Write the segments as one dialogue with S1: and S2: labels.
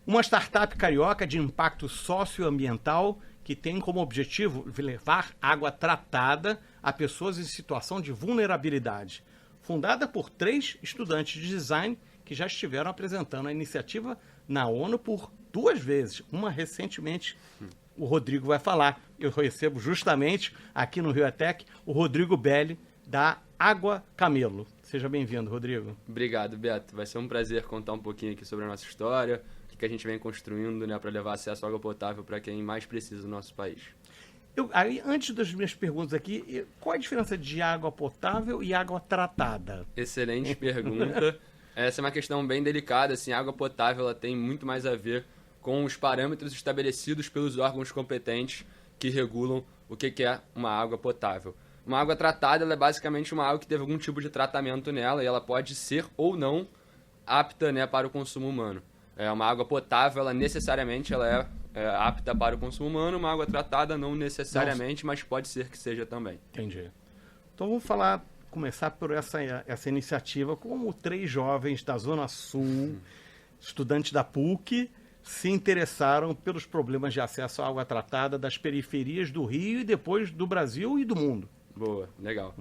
S1: Uma startup carioca de impacto socioambiental que tem como objetivo levar água tratada a pessoas em situação de vulnerabilidade. Fundada por 3 estudantes de design que já estiveram apresentando a iniciativa na ONU por 2 vezes. Uma recentemente, o Rodrigo vai falar. Eu recebo justamente aqui no Rio Tech o Rodrigo Belli, da Água Camelo. Seja bem-vindo, Rodrigo.
S2: Obrigado, Beto. Vai ser um prazer contar um pouquinho aqui sobre a nossa história, o que a gente vem construindo, né, para levar acesso à água potável para quem mais precisa no nosso país.
S1: Antes das minhas perguntas aqui, qual a diferença de água potável e água tratada?
S2: Excelente pergunta. Essa é uma questão bem delicada. Assim, a água potável ela tem muito mais a ver com os parâmetros estabelecidos pelos órgãos competentes que regulam o que é uma água potável. Uma água tratada ela é basicamente uma água que teve algum tipo de tratamento nela e ela pode ser ou não apta, né, para o consumo humano. Uma água potável, ela necessariamente ela é apta para o consumo humano, uma água tratada não necessariamente, mas pode ser que seja também.
S1: Entendi. Então vamos começar por essa iniciativa, como 3 jovens da Zona Sul, estudantes da PUC, se interessaram pelos problemas de acesso à água tratada das periferias do Rio e depois do Brasil e do mundo.
S2: Boa, legal.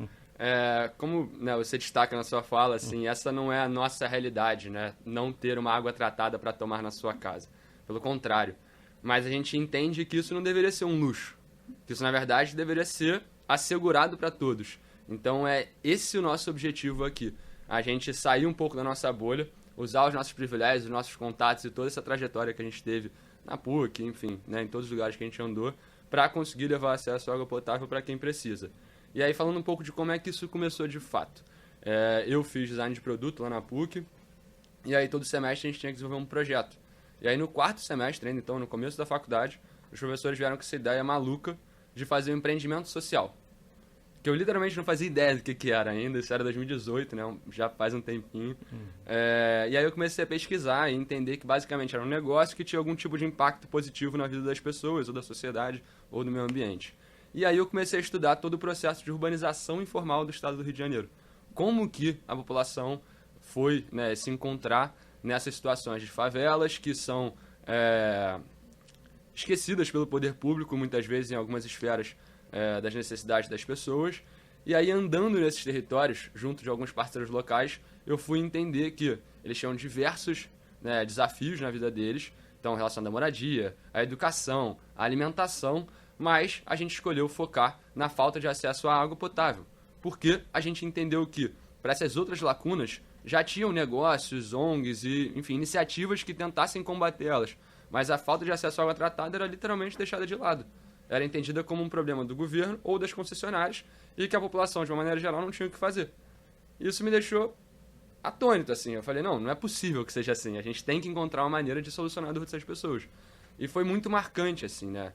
S2: Como, né, você destaca na sua fala, assim, essa não é a nossa realidade, né? Não ter uma água tratada para tomar na sua casa. Pelo contrário. Mas a gente entende que isso não deveria ser um luxo. Que isso, na verdade, deveria ser assegurado para todos. Então, é esse o nosso objetivo aqui. A gente sair um pouco da nossa bolha, usar os nossos privilégios, os nossos contatos e toda essa trajetória que a gente teve na PUC, enfim, né, em todos os lugares que a gente andou, para conseguir levar acesso à água potável para quem precisa. E aí, falando um pouco de como é que isso começou de fato. Eu fiz design de produto lá na PUC, e aí todo semestre a gente tinha que desenvolver um projeto. E aí no 4º semestre, ainda, então no começo da faculdade, os professores vieram com essa ideia maluca de fazer um empreendimento social. Que eu literalmente não fazia ideia do que era ainda, isso era 2018, né? Já faz um tempinho. E aí eu comecei a pesquisar e entender que basicamente era um negócio que tinha algum tipo de impacto positivo na vida das pessoas, ou da sociedade, ou do meio ambiente. E aí eu comecei a estudar todo o processo de urbanização informal do estado do Rio de Janeiro. Como que a população foi, né, se encontrar nessas situações de favelas que são esquecidas pelo poder público, muitas vezes em algumas esferas das necessidades das pessoas. E aí, andando nesses territórios, junto de alguns parceiros locais, eu fui entender que eles tinham diversos, né, desafios na vida deles, então relacionado à moradia, à educação, à alimentação, mas a gente escolheu focar na falta de acesso à água potável, porque a gente entendeu que, para essas outras lacunas, já tinham negócios, ONGs e, enfim, iniciativas que tentassem combater elas, mas a falta de acesso à água tratada era literalmente deixada de lado. Era entendida como um problema do governo ou das concessionárias e que a população, de uma maneira geral, não tinha o que fazer. Isso me deixou atônito, assim. Eu falei, não é possível que seja assim. A gente tem que encontrar uma maneira de solucionar a dúvida dessas pessoas. E foi muito marcante, assim, né?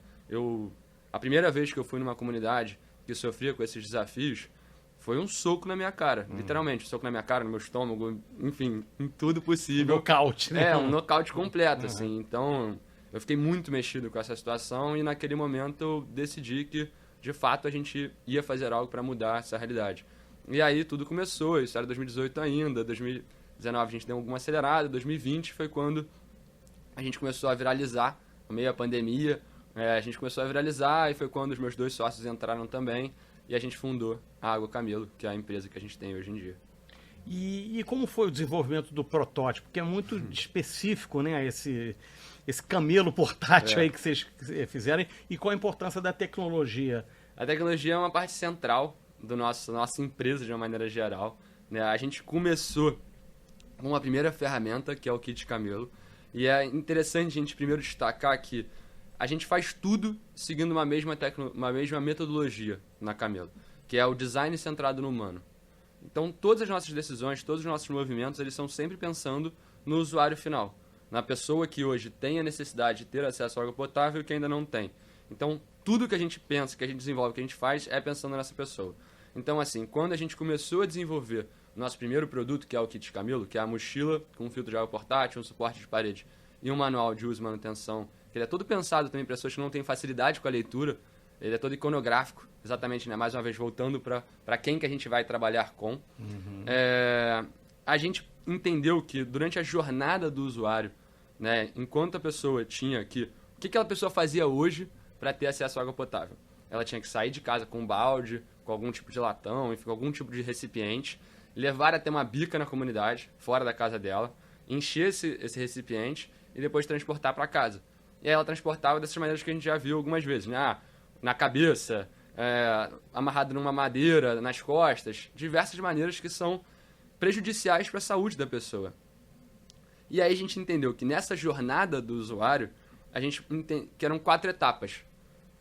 S2: A primeira vez que eu fui numa comunidade que sofria com esses desafios, foi um soco na minha cara, literalmente. Um soco na minha cara, no meu estômago, enfim, em tudo possível.
S1: Um nocaute, né?
S2: Um nocaute completo, assim. Então, eu fiquei muito mexido com essa situação e naquele momento eu decidi que, de fato, a gente ia fazer algo para mudar essa realidade. E aí tudo começou, isso era 2018 ainda, 2019 a gente deu alguma acelerada, 2020 foi quando a gente começou a viralizar, no meio da pandemia, a gente começou a viralizar e foi quando os meus 2 sócios entraram também e a gente fundou a Água Camelo, que é a empresa que a gente tem hoje em dia.
S1: E como foi o desenvolvimento do protótipo? Porque é muito específico, né, esse camelo portátil aí que vocês fizeram, e qual a importância da tecnologia?
S2: A tecnologia é uma parte central da nossa empresa de uma maneira geral, né? A gente começou com uma primeira ferramenta, que é o Kit Camelo, e é interessante a gente primeiro destacar que a gente faz tudo seguindo uma mesma metodologia na Camelo, que é o design centrado no humano. Então, todas as nossas decisões, todos os nossos movimentos, eles são sempre pensando no usuário final, na pessoa que hoje tem a necessidade de ter acesso à água potável e que ainda não tem. Então, tudo que a gente pensa, que a gente desenvolve, que a gente faz, é pensando nessa pessoa. Então, assim, quando a gente começou a desenvolver o nosso primeiro produto, que é o Kit Camelo, que é a mochila com um filtro de água portátil, um suporte de parede e um manual de uso e manutenção, que ele é todo pensado também para pessoas que não têm facilidade com a leitura, ele é todo iconográfico, exatamente, né? Mais uma vez, voltando para quem que a gente vai trabalhar com. a gente entendeu que durante a jornada do usuário, né, enquanto a pessoa tinha que... O que aquela pessoa fazia hoje para ter acesso à água potável? Ela tinha que sair de casa com um balde, com algum tipo de latão, enfim, algum tipo de recipiente, levar até uma bica na comunidade, fora da casa dela, encher esse recipiente e depois transportar para casa. E aí ela transportava dessas maneiras que a gente já viu algumas vezes, né? Na cabeça, amarrado numa madeira, nas costas, diversas maneiras que são prejudiciais para a saúde da pessoa. E aí a gente entendeu que nessa jornada do usuário, que eram 4 etapas: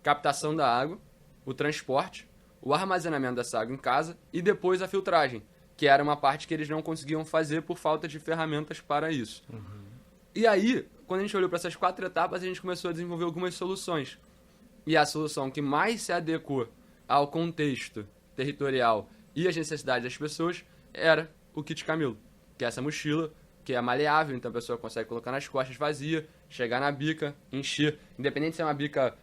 S2: captação da água, o transporte, o armazenamento dessa água em casa e depois a filtragem, que era uma parte que eles não conseguiam fazer por falta de ferramentas para isso. E aí, quando a gente olhou para essas 4 etapas, a gente começou a desenvolver algumas soluções. E a solução que mais se adequou ao contexto territorial e às necessidades das pessoas era o kit Camelo, que é essa mochila que é maleável, então a pessoa consegue colocar nas costas vazia, chegar na bica, encher. Independente se é uma bica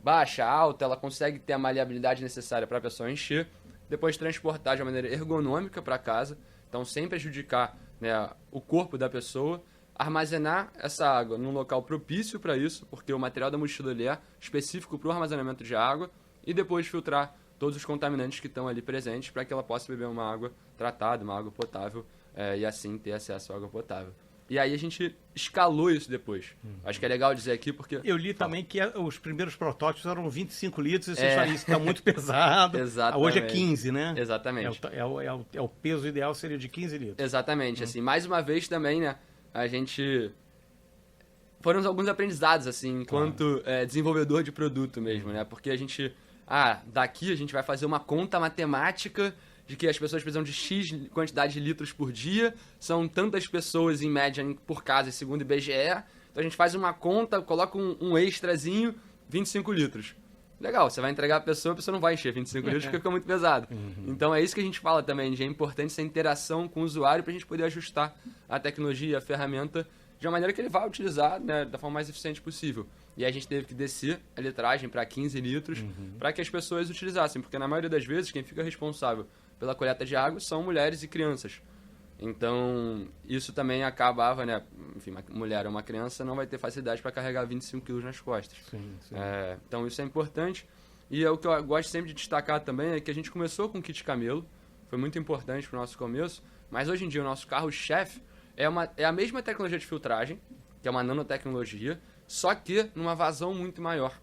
S2: baixa, alta, ela consegue ter a maleabilidade necessária para a pessoa encher, depois transportar de uma maneira ergonômica para casa, então sem prejudicar, né, o corpo da pessoa, armazenar essa água num local propício para isso, porque o material da mochila ali é específico para o armazenamento de água, e depois filtrar todos os contaminantes que estão ali presentes para que ela possa beber uma água tratada, uma água potável, e assim ter acesso à água potável. E aí a gente escalou isso depois. Acho que é legal dizer aqui porque...
S1: Eu li também que os primeiros protótipos eram 25 litros e vocês falaram isso está muito pesado.
S2: Exatamente.
S1: Hoje é 15, né?
S2: Exatamente.
S1: O peso ideal seria de 15 litros.
S2: Exatamente. Assim, mais uma vez também, né, a gente... Foram alguns aprendizados, assim, enquanto desenvolvedor de produto mesmo, né? Porque a gente... daqui a gente vai fazer uma conta matemática de que as pessoas precisam de X quantidade de litros por dia, são tantas pessoas em média por casa, segundo o IBGE, então a gente faz uma conta, coloca um extrazinho, 25 litros. Legal, você vai entregar a pessoa não vai encher 25 litros porque fica muito pesado. Então é isso que a gente fala também, é importante essa interação com o usuário para a gente poder ajustar a tecnologia, a ferramenta, de uma maneira que ele vai utilizar, né, da forma mais eficiente possível. E aí a gente teve que descer a litragem para 15 litros para que as pessoas utilizassem, porque na maioria das vezes quem fica responsável pela coleta de água são mulheres e crianças. Então, isso também acabava, né? Enfim, uma mulher ou uma criança não vai ter facilidade para carregar 25 quilos nas costas.
S1: Sim.
S2: Então, isso é importante. E o que eu gosto sempre de destacar também é que a gente começou com o kit Camelo, foi muito importante para o nosso começo, mas hoje em dia o nosso carro-chefe é a mesma tecnologia de filtragem, que é uma nanotecnologia, só que numa vazão muito maior.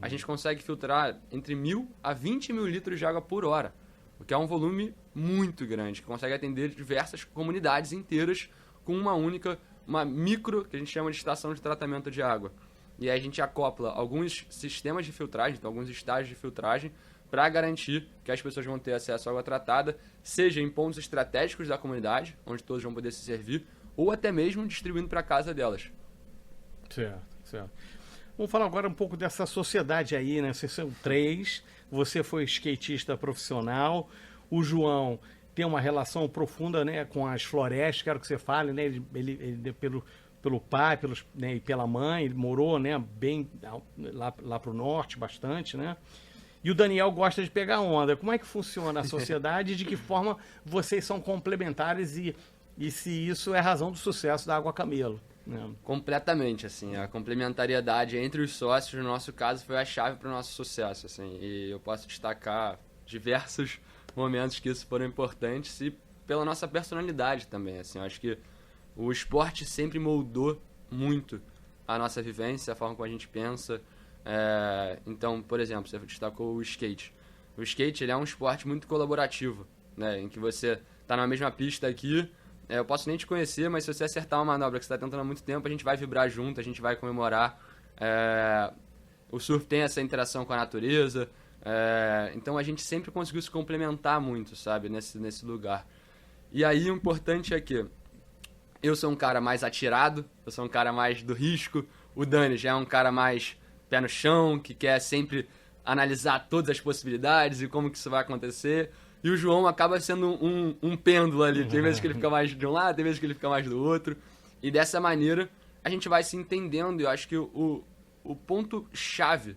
S2: A gente consegue filtrar entre 1.000 a 20 mil litros de água por hora, o que é um volume muito grande, que consegue atender diversas comunidades inteiras com uma micro, que a gente chama de estação de tratamento de água. E aí a gente acopla alguns sistemas de filtragem, então alguns estágios de filtragem, para garantir que as pessoas vão ter acesso à água tratada, seja em pontos estratégicos da comunidade, onde todos vão poder se servir, ou até mesmo distribuindo para a casa delas.
S1: Certo. Vamos falar agora um pouco dessa sociedade aí, né? Vocês são 3, você foi skatista profissional, o João tem uma relação profunda, né, com as florestas, quero que você fale, né? Ele pelo pai, né, e pela mãe, ele morou, né, bem lá para o norte, bastante, né? E o Daniel gosta de pegar onda. Como é que funciona a sociedade e de que forma vocês são complementares e se isso é razão do sucesso da Água Camelo?
S2: Completamente, assim, a complementariedade entre os sócios, no nosso caso, foi a chave para o nosso sucesso, assim, e eu posso destacar diversos momentos que isso foram importantes e pela nossa personalidade também, assim, eu acho que o esporte sempre moldou muito a nossa vivência, a forma como a gente pensa. Então, por exemplo, você destacou o skate. O skate, ele é um esporte muito colaborativo, né, em que você está na mesma pista aqui. Eu posso nem te conhecer, mas se você acertar uma manobra que você está tentando há muito tempo, a gente vai vibrar junto, a gente vai comemorar. O surf tem essa interação com a natureza, então a gente sempre conseguiu se complementar muito, sabe, nesse lugar. E aí o importante é que eu sou um cara mais atirado, eu sou um cara mais do risco, o Dani já é um cara mais pé no chão, que quer sempre analisar todas as possibilidades e como que isso vai acontecer. E o João acaba sendo um pêndulo ali. Tem vezes que ele fica mais de um lado, tem vezes que ele fica mais do outro. E dessa maneira, a gente vai se entendendo. E eu acho que o ponto-chave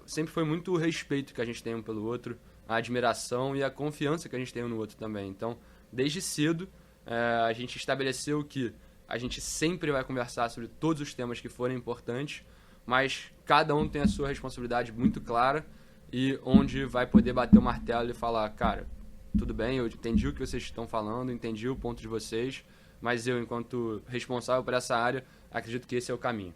S2: sempre foi muito o respeito que a gente tem um pelo outro, a admiração e a confiança que a gente tem um no outro também. Então, desde cedo, a gente estabeleceu que a gente sempre vai conversar sobre todos os temas que forem importantes, mas cada um tem a sua responsabilidade muito clara e onde vai poder bater o martelo e falar, cara, tudo bem, eu entendi o que vocês estão falando, entendi o ponto de vocês, mas eu, enquanto responsável por essa área, acredito que esse é o caminho.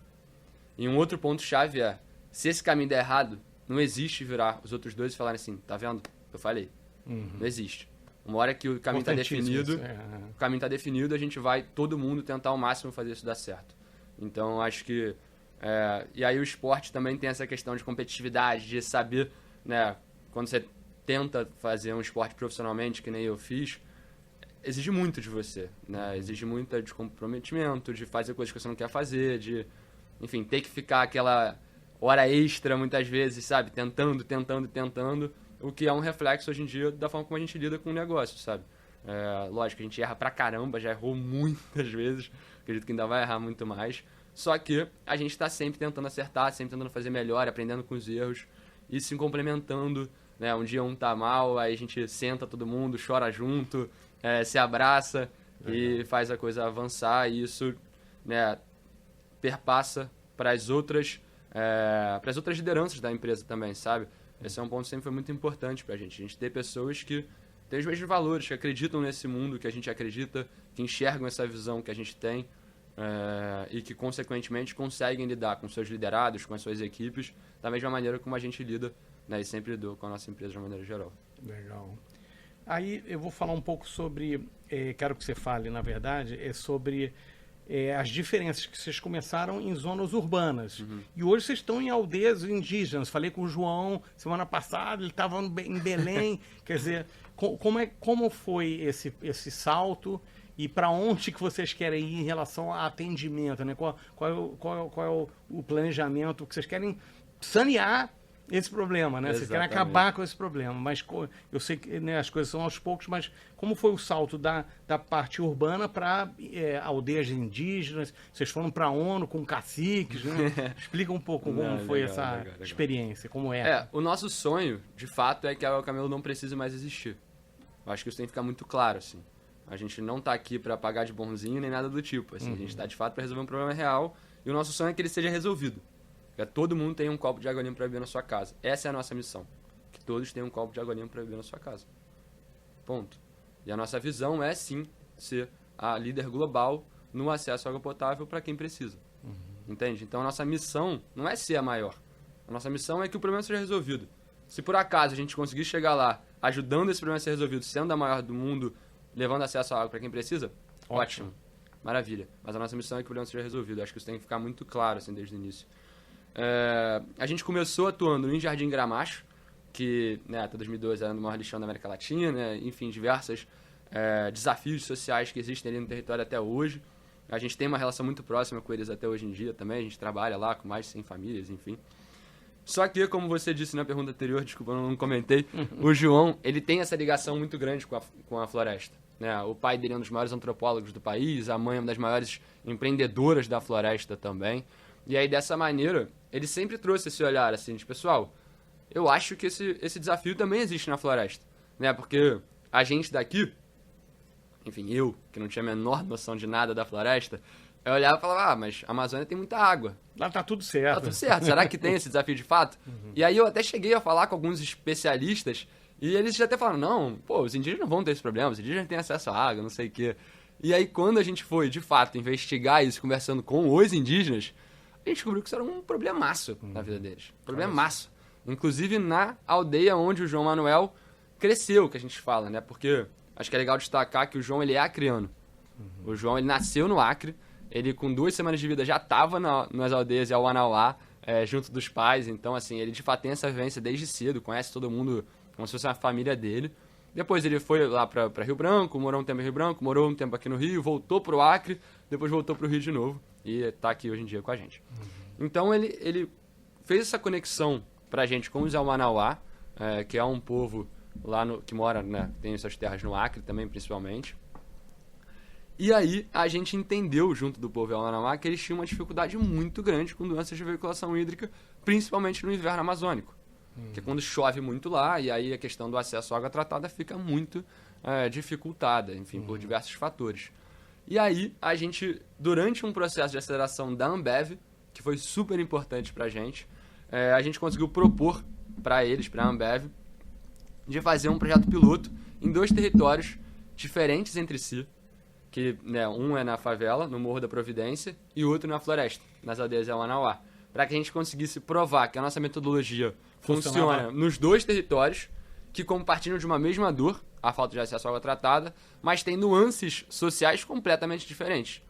S2: E um outro ponto-chave é, se esse caminho der errado, não existe virar os outros dois e falarem assim, tá vendo? Eu falei. Não existe. Uma hora que o caminho está definido, o caminho está definido, a gente vai, todo mundo, tentar ao máximo fazer isso dar certo. Então, acho que... e aí o esporte também tem essa questão de competitividade, de saber, né, quando você tenta fazer um esporte profissionalmente, que nem eu fiz, exige muito de você, né? Exige muito de comprometimento, de fazer coisas que você não quer fazer, de, enfim, ter que ficar aquela hora extra muitas vezes, sabe? Tentando, o que é um reflexo hoje em dia da forma como a gente lida com o negócio, sabe? Lógico, a gente erra pra caramba, já errou muitas vezes, acredito que ainda vai errar muito mais, só que a gente tá sempre tentando acertar, sempre tentando fazer melhor, aprendendo com os erros e se complementando, né? Um dia um tá mal, aí a gente senta todo mundo, chora junto, se abraça e faz a coisa avançar, e isso, né, perpassa para as outras lideranças da empresa também, sabe? Esse é um ponto que sempre foi muito importante pra gente. A gente ter pessoas que têm os mesmos valores, que acreditam nesse mundo que a gente acredita, que enxergam essa visão que a gente tem e que, consequentemente, conseguem lidar com seus liderados, com as suas equipes, da mesma maneira como a gente lida, né, e sempre lidou com a nossa empresa de uma maneira geral.
S1: Legal. Aí eu vou falar um pouco sobre, quero que você fale, na verdade, sobre as diferenças que vocês começaram em zonas urbanas. E hoje vocês estão em aldeias indígenas. Falei com o João semana passada, ele estava em Belém. Quer dizer, como foi esse salto e para onde que vocês querem ir em relação a atendimento, né? Qual é o planejamento que vocês querem sanear esse problema, né? Vocês querem acabar com esse problema, mas eu sei que, né, as coisas são aos poucos, mas como foi o salto da parte urbana para aldeias indígenas? Vocês foram para a ONU com caciques, né? Explica um pouco como foi essa experiência, como é.
S2: O nosso sonho, de fato, é que a Água Camelo não precise mais existir. Eu acho que isso tem que ficar muito claro, assim. A gente não tá aqui para pagar de bonzinho nem nada do tipo, assim. A gente tá, de fato, para resolver um problema real e o nosso sonho é que ele seja resolvido. Que todo mundo tenha um copo de água limpa para beber na sua casa. Essa é a nossa missão. Que todos tenham um copo de água limpa para beber na sua casa. Ponto. E a nossa visão é, sim, ser a líder global no acesso à água potável para quem precisa. Entende? Então, a nossa missão não é ser a maior. A nossa missão é que o problema seja resolvido. Se por acaso a gente conseguir chegar lá ajudando esse problema a ser resolvido, sendo a maior do mundo, levando acesso à água para quem precisa, ótimo. Maravilha. Mas a nossa missão é que o problema seja resolvido. Acho que isso tem que ficar muito claro, assim, desde o início. A gente começou atuando em Jardim Gramacho, que, né, até 2012 era o maior lixão da América Latina, né, enfim, diversos desafios sociais que existem ali no território até hoje. A gente tem uma relação muito próxima com eles até hoje em dia também, a gente trabalha lá com mais de 100 famílias, enfim. Só que, como você disse na pergunta anterior, desculpa, eu não comentei, o João, ele tem essa ligação muito grande com a floresta. Né? O pai dele é um dos maiores antropólogos do país, a mãe é uma das maiores empreendedoras da floresta também. E aí, dessa maneira, ele sempre trouxe esse olhar, assim, de pessoal, eu acho que esse desafio também existe na floresta, né? Porque a gente daqui, enfim, eu, que não tinha a menor noção de nada da floresta, eu olhava e falava, mas a Amazônia tem muita água.
S1: Lá tá tudo certo.
S2: Tá tudo certo, será que tem esse desafio de fato? E aí eu até cheguei a falar com alguns especialistas, e eles já até falaram, não, pô, os indígenas não vão ter esse problema, os indígenas têm acesso à água, não sei o quê. E aí, quando a gente foi, de fato, investigar isso, conversando com os indígenas, a gente descobriu que isso era um problemaço na vida deles. Problemaço. Inclusive na aldeia onde o João Manuel cresceu, que a gente fala, né? Porque acho que é legal destacar que o João, ele é acriano. O João, ele nasceu no Acre. Ele, com 2 semanas de vida, já estava nas aldeias de Auanauá, junto dos pais. Então, assim, ele de fato tem essa vivência desde cedo, conhece todo mundo como se fosse uma família dele. Depois ele foi lá para Rio Branco, morou um tempo em Rio Branco, morou um tempo aqui no Rio, voltou pro Acre, depois voltou pro Rio de novo e está aqui hoje em dia com a gente. Então, ele fez essa conexão pra gente com os Auanauá, que é um povo lá que mora, né, tem suas terras no Acre também, principalmente. E aí, a gente entendeu, junto do povo Auanauá, que eles tinham uma dificuldade muito grande com doenças de veiculação hídrica, principalmente no inverno amazônico. Que é quando chove muito lá, e aí a questão do acesso à água tratada fica muito dificultada, enfim, por diversos fatores. E aí, a gente, durante um processo de aceleração da Ambev, que foi super importante pra gente, a gente conseguiu propor para eles, pra Ambev, de fazer um projeto piloto em 2 territórios diferentes entre si, que um é na favela, no Morro da Providência, e o outro na floresta, nas aldeias de Amanauá, para que a gente conseguisse provar que a nossa metodologia funciona nos 2 territórios, que compartilham de uma mesma dor, a falta de acesso à água tratada, mas tem nuances sociais completamente diferentes.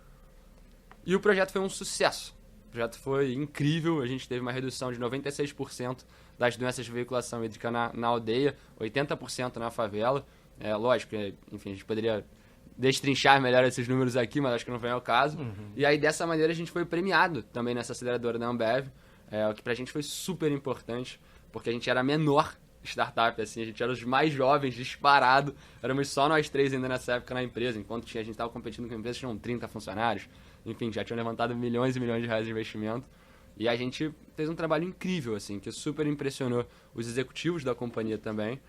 S2: E o projeto foi um sucesso. O projeto foi incrível, a gente teve uma redução de 96% das doenças de veiculação hídrica na aldeia, 80% na favela. Lógico, enfim, a gente poderia destrinchar melhor esses números aqui, mas acho que não vem ao caso. E aí, dessa maneira, a gente foi premiado também nessa aceleradora da Ambev, o que pra gente foi super importante, porque a gente era a menor startup, assim, a gente era os mais jovens, disparado. Éramos só nós 3 ainda nessa época na empresa, enquanto a gente estava competindo com empresas que tinham 30 funcionários. Enfim, já tinham levantado milhões e milhões de reais de investimento. E a gente fez um trabalho incrível, assim, que super impressionou os executivos da companhia também.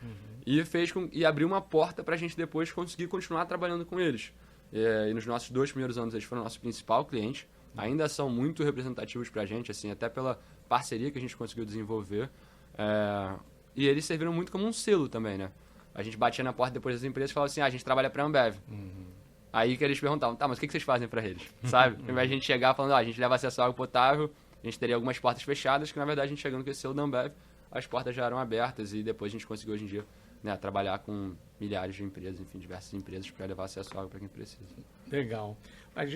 S2: E abriu uma porta para a gente depois conseguir continuar trabalhando com eles. E nos nossos 2 primeiros anos, eles foram nosso principal cliente. Ainda são muito representativos para a gente, assim, até pela parceria que a gente conseguiu desenvolver. E eles serviram muito como um selo também, né? A gente batia na porta depois das empresas e falava assim, a gente trabalha para a Ambev. Aí que eles perguntavam, tá, mas o que vocês fazem para eles? Sabe? Ao invés de a gente chegar falando, a gente leva acesso à água potável, a gente teria algumas portas fechadas, que na verdade a gente chegando com esse selo da Ambev, as portas já eram abertas e depois a gente conseguiu hoje em dia, né, trabalhar com milhares de empresas, enfim, diversas empresas para levar acesso à água para quem precisa.
S1: Legal.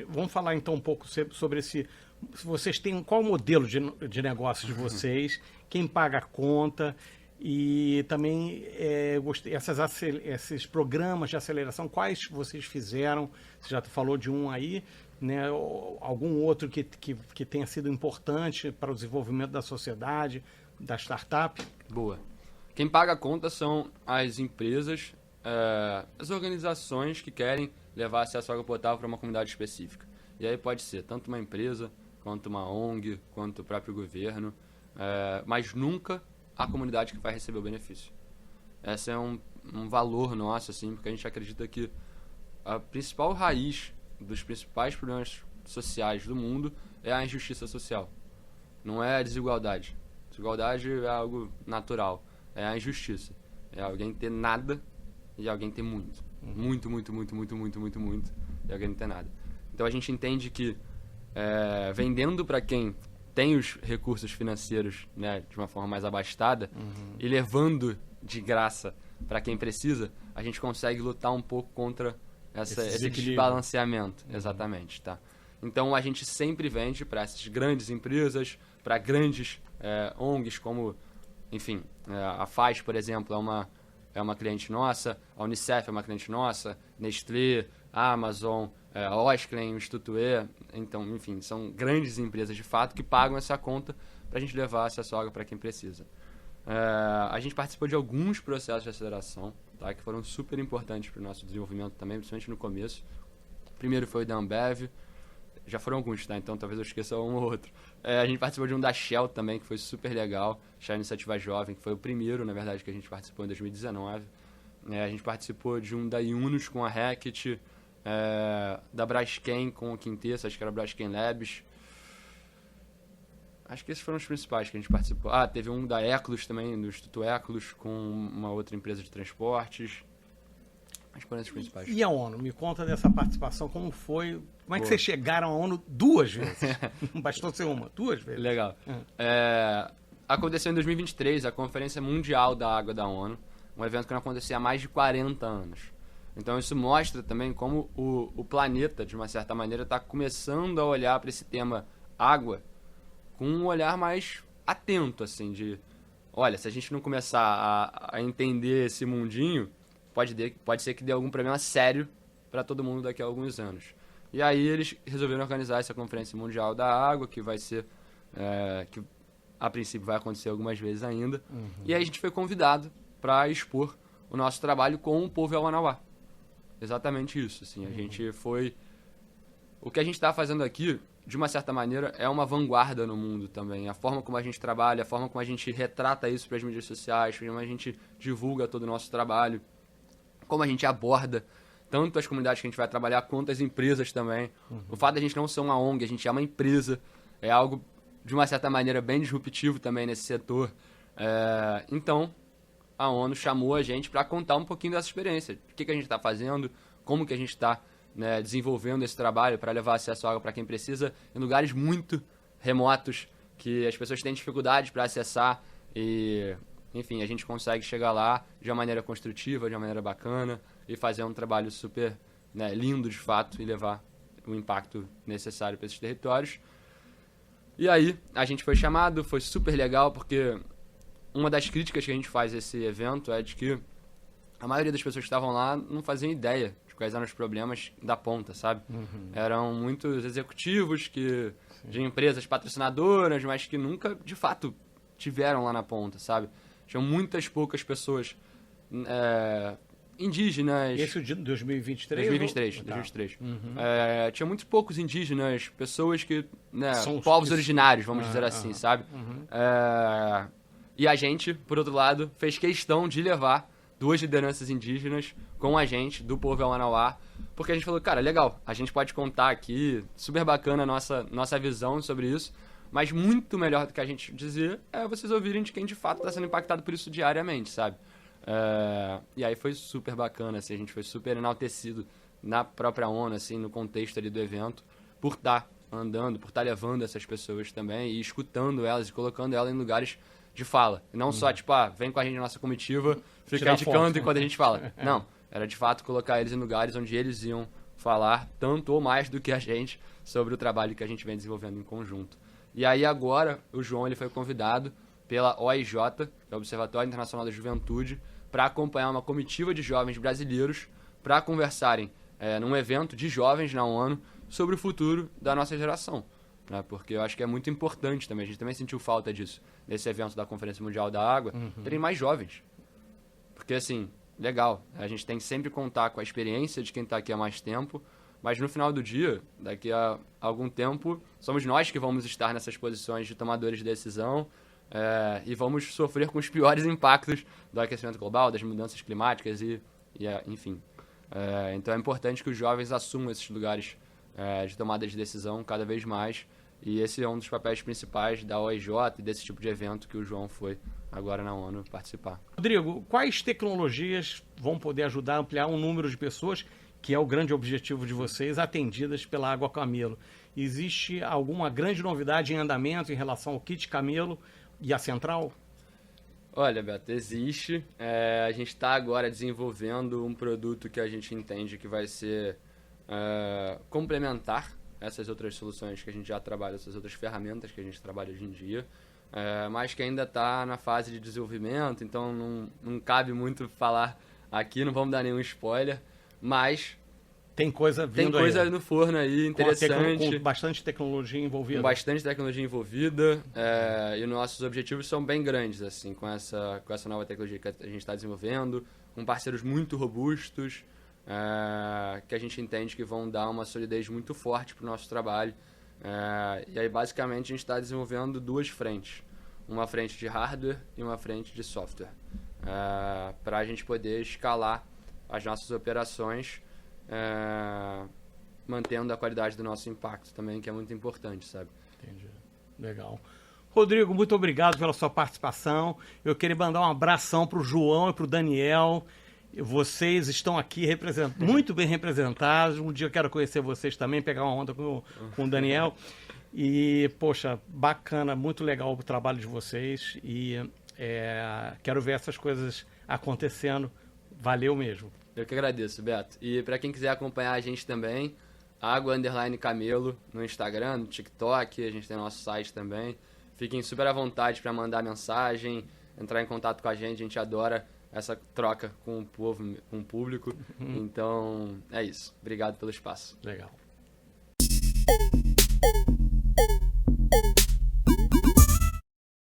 S1: Vamos falar então um pouco sobre esse... Vocês têm qual o modelo de negócio de vocês, quem paga a conta e também esses programas de aceleração, quais vocês fizeram? Você já falou de um aí, né? Algum outro que tenha sido importante para o desenvolvimento da sociedade, da startup?
S2: Boa. Quem paga a conta são as empresas, as organizações que querem levar acesso à água potável para uma comunidade específica. E aí pode ser tanto uma empresa, quanto uma ONG, quanto o próprio governo, mas nunca a comunidade que vai receber o benefício. Esse é um valor nosso, assim, porque a gente acredita que a principal raiz dos principais problemas sociais do mundo é a injustiça social. Não é a desigualdade. Desigualdade é algo natural. É a injustiça. É alguém ter nada e alguém ter muito. Muito, muito, muito, muito, muito, muito, muito. E alguém não ter nada. Então a gente entende que vendendo para quem tem os recursos financeiros, né, de uma forma mais abastada, e levando de graça para quem precisa, a gente consegue lutar um pouco contra esse desbalanceamento. Exatamente, tá? Então a gente sempre vende para essas grandes empresas, para grandes ONGs como, enfim, a FAZ, por exemplo, é uma cliente nossa, a Unicef é uma cliente nossa, Nestlé, a Amazon, a Osklen, o Instituto E, então, enfim, são grandes empresas de fato que pagam essa conta para a gente levar acesso à água para quem precisa. A gente participou de alguns processos de aceleração, tá, que foram super importantes para o nosso desenvolvimento também, principalmente no começo. O primeiro foi o da Ambev, já foram alguns, tá? Então talvez eu esqueça um ou outro. A gente participou de um da Shell também, que foi super legal, Shell Iniciativa Jovem, que foi o primeiro, na verdade, que a gente participou em 2019. A gente participou de um da Yunus com a Hackett, da Braskem com o Quintessa, acho que era Braskem Labs. Acho que esses foram os principais que a gente participou. Teve um da Eclus também, do Instituto Eclus, com uma outra empresa de transportes. Acho que foram esses principais.
S1: E a ONU? Me conta dessa participação, como foi? Como é que vocês chegaram à ONU 2 vezes? Não bastou ser uma, 2 vezes.
S2: Legal. Aconteceu em 2023 a Conferência Mundial da Água da ONU, um evento que não acontecia há mais de 40 anos. Então isso mostra também como o planeta, de uma certa maneira, está começando a olhar para esse tema água com um olhar mais atento, assim, de... Olha, se a gente não começar a entender esse mundinho, pode ser que dê algum problema sério para todo mundo daqui a alguns anos. E aí eles resolveram organizar essa Conferência Mundial da Água, que vai ser... que a princípio vai acontecer algumas vezes ainda. E aí a gente foi convidado para expor o nosso trabalho com o povo Amanauá. Exatamente isso, assim, a gente foi... O que a gente está fazendo aqui, de uma certa maneira, é uma vanguarda no mundo também. A forma como a gente trabalha, a forma como a gente retrata isso para as mídias sociais, como a gente divulga todo o nosso trabalho, como a gente aborda tanto as comunidades que a gente vai trabalhar, quanto as empresas também. O fato de a gente não ser uma ONG, a gente é uma empresa, é algo, de uma certa maneira, bem disruptivo também nesse setor. Então, a ONU chamou a gente para contar um pouquinho dessa experiência. O que a gente está fazendo, como que a gente está, né, desenvolvendo esse trabalho para levar acesso à água para quem precisa, em lugares muito remotos, que as pessoas têm dificuldade para acessar e, enfim, a gente consegue chegar lá de uma maneira construtiva, de uma maneira bacana e fazer um trabalho super, né, lindo de fato e levar o impacto necessário para esses territórios. E aí a gente foi chamado, foi super legal, porque uma das críticas que a gente faz a esse evento é de que a maioria das pessoas que estavam lá não faziam ideia de quais eram os problemas da ponta, sabe? Eram muitos executivos de empresas patrocinadoras, mas que nunca, de fato, tiveram lá na ponta, sabe? Tinham muitas poucas pessoas indígenas...
S1: Esse é o de 2023?
S2: 2023. Tinha muito poucos indígenas, pessoas que... né,
S1: São
S2: povos originários, vamos dizer assim, sabe? E a gente, por outro lado, fez questão de levar 2 lideranças indígenas com a gente, do povo Yawanawá, porque a gente falou, cara, legal, a gente pode contar aqui, super bacana a nossa visão sobre isso, mas muito melhor do que a gente dizer é vocês ouvirem de quem de fato está sendo impactado por isso diariamente, sabe? E aí foi super bacana, assim, a gente foi super enaltecido na própria ONU, assim, no contexto ali do evento, por estar andando, por estar levando essas pessoas também e escutando elas e colocando elas em lugares de fala. E não só, tipo, vem com a gente na nossa comitiva, fica aí de canto enquanto a gente fala. Não, era de fato colocar eles em lugares onde eles iam falar tanto ou mais do que a gente sobre o trabalho que a gente vem desenvolvendo em conjunto. E aí agora o João ele foi convidado pela OIJ, que é o Observatório Internacional da Juventude, para acompanhar uma comitiva de jovens brasileiros para conversarem num evento de jovens na ONU sobre o futuro da nossa geração. Né? Porque eu acho que é muito importante também, a gente também sentiu falta disso, nesse evento da Conferência Mundial da Água, terem mais jovens. Porque, assim, legal, a gente tem que sempre contar com a experiência de quem está aqui há mais tempo, mas no final do dia, daqui a algum tempo, somos nós que vamos estar nessas posições de tomadores de decisão e vamos sofrer com os piores impactos do aquecimento global, das mudanças climáticas enfim. Então é importante que os jovens assumam esses lugares de tomada de decisão cada vez mais, e esse é um dos papéis principais da OIJ e desse tipo de evento que o João foi agora na ONU participar.
S1: Rodrigo, quais tecnologias vão poder ajudar a ampliar o número de pessoas, que é o grande objetivo de vocês, atendidas pela Água Camelo? Existe alguma grande novidade em andamento em relação ao kit Camelo e a central?
S2: Olha, Beto, existe. A gente está agora desenvolvendo um produto que a gente entende que vai ser complementar essas outras soluções que a gente já trabalha, essas outras ferramentas que a gente trabalha hoje em dia, mas que ainda está na fase de desenvolvimento, então não cabe muito falar aqui, não vamos dar nenhum spoiler, mas
S1: tem coisa vindo
S2: tem coisa aí no forno aí, interessante.
S1: Com bastante tecnologia envolvida.
S2: Com bastante tecnologia envolvida, e nossos objetivos são bem grandes, assim, com essa nova tecnologia que a gente está desenvolvendo, com parceiros muito robustos, que a gente entende que vão dar uma solidez muito forte para o nosso trabalho. E aí, basicamente, a gente está desenvolvendo 2 frentes. Uma frente de hardware e uma frente de software. Para a gente poder escalar as nossas operações, mantendo a qualidade do nosso impacto também, que é muito importante, sabe?
S1: Entendi. Legal. Rodrigo, muito obrigado pela sua participação. Eu queria mandar um abração para o João e para o Daniel. Vocês estão aqui muito bem representados. Um dia eu quero conhecer vocês também, pegar uma onda com o Daniel. E, poxa, bacana, muito legal o trabalho de vocês. E quero ver essas coisas acontecendo. Valeu mesmo.
S2: Eu que agradeço, Beto. E para quem quiser acompanhar a gente também, Água_Camelo no Instagram, no TikTok, a gente tem nosso site também. Fiquem super à vontade para mandar mensagem, entrar em contato com a gente adora essa troca com o povo, com o público. Então, é isso. Obrigado pelo espaço.
S1: Legal.